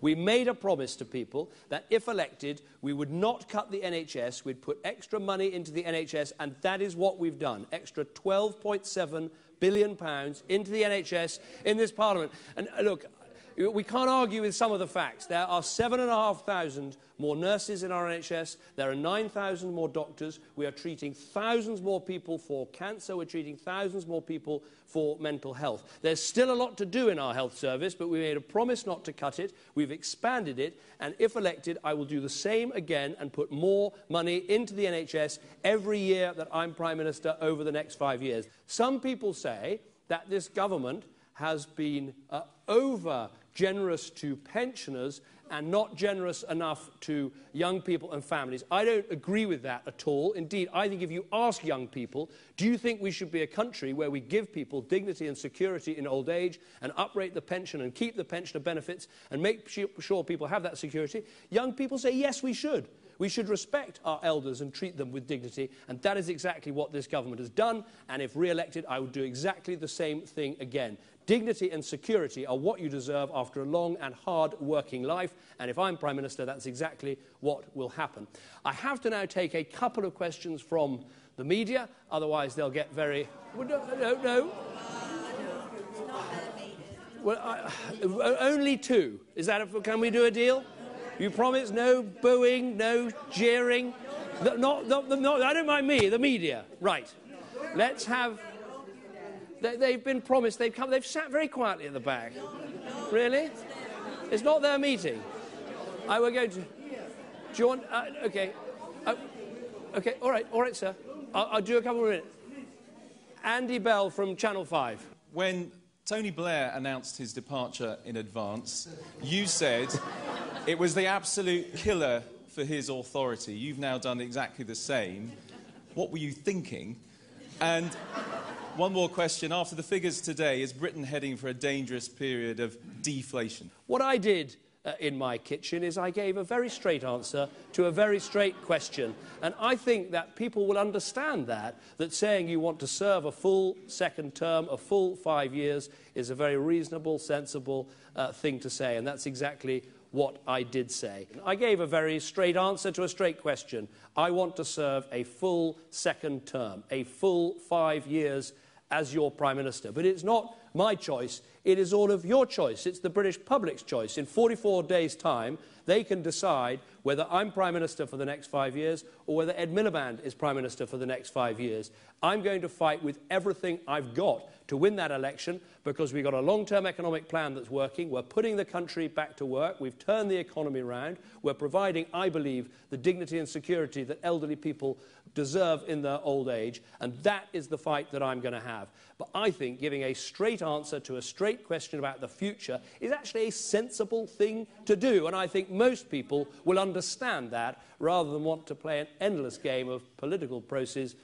We made a promise to people that if elected, we would not cut the NHS, we'd put extra money into the NHS, and that is what we've done. Extra £12.7 billion into the NHS in this Parliament. And look, we can't argue with some of the facts. There are 7,500 more nurses in our NHS. There are 9,000 more doctors. We are treating thousands more people for cancer. We're treating thousands more people for mental health. There's still a lot to do in our health service, but we made a promise not to cut it. We've expanded it, and if elected, I will do the same again and put more money into the NHS every year that I'm Prime Minister over the next 5 years. Some people say that this government has been over-generous to pensioners and not generous enough to young people and families. I don't agree with that at all. Indeed, I think if you ask young people, do you think we should be a country where we give people dignity and security in old age and uprate the pension and keep the pensioner benefits and make sure people have that security? Young people say, yes, we should. We should respect our elders and treat them with dignity, and that is exactly what this government has done, and if re-elected, I would do exactly the same thing again. Dignity and security are what you deserve after a long and hard working life, and if I'm Prime Minister, that's exactly what will happen. I have to now take a couple of questions from the media, otherwise they'll get very... No. Well, only two. Is that can we do a deal? You promise no booing, no jeering? I don't mind me, the media. Right. Let's have... They've been promised, they've sat very quietly at the back. Really? It's not their meeting. We're going to... Do you want... OK. OK, all right, sir. I'll do a couple of minutes. Andy Bell from Channel 5. When Tony Blair announced his departure in advance, you said it was the absolute killer for his authority. You've now done exactly the same. What were you thinking? And one more question. After the figures today, is Britain heading for a dangerous period of deflation? What I did in my kitchen is I gave a very straight answer to a very straight question. And I think that people will understand that saying you want to serve a full second term, a full 5 years, is a very reasonable, sensible thing to say. And that's exactly what I did say. I gave a very straight answer to a straight question. I want to serve a full second term, a full 5 years as your Prime Minister. But it's not my choice, it is all of your choice. It's the British public's choice. In 44 days' time, they can decide whether I'm Prime Minister for the next 5 years or whether Ed Miliband is Prime Minister for the next 5 years. I'm going to fight with everything I've got to win that election because we've got a long-term economic plan that's working. We're putting the country back to work. We've turned the economy around. We're providing, I believe, the dignity and security that elderly people deserve in their old age, and that is the fight that I'm going to have. But I think giving a straight answer to a straight question about the future is actually a sensible thing to do, and I think most people will understand that rather than want to play an endless game of political processes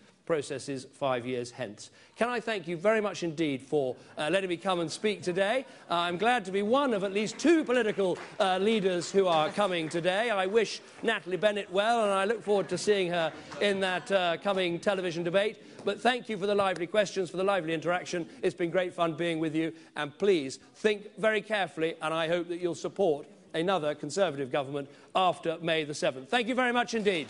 5 years hence. Can I thank you very much indeed for letting me come and speak today. I'm glad to be one of at least two political leaders who are coming today. I wish Natalie Bennett well, and I look forward to seeing her in that coming television debate. But thank you for the lively questions, for the lively interaction. It's been great fun being with you, and please think very carefully, and I hope that you'll support another Conservative government after May the 7th. Thank you very much indeed.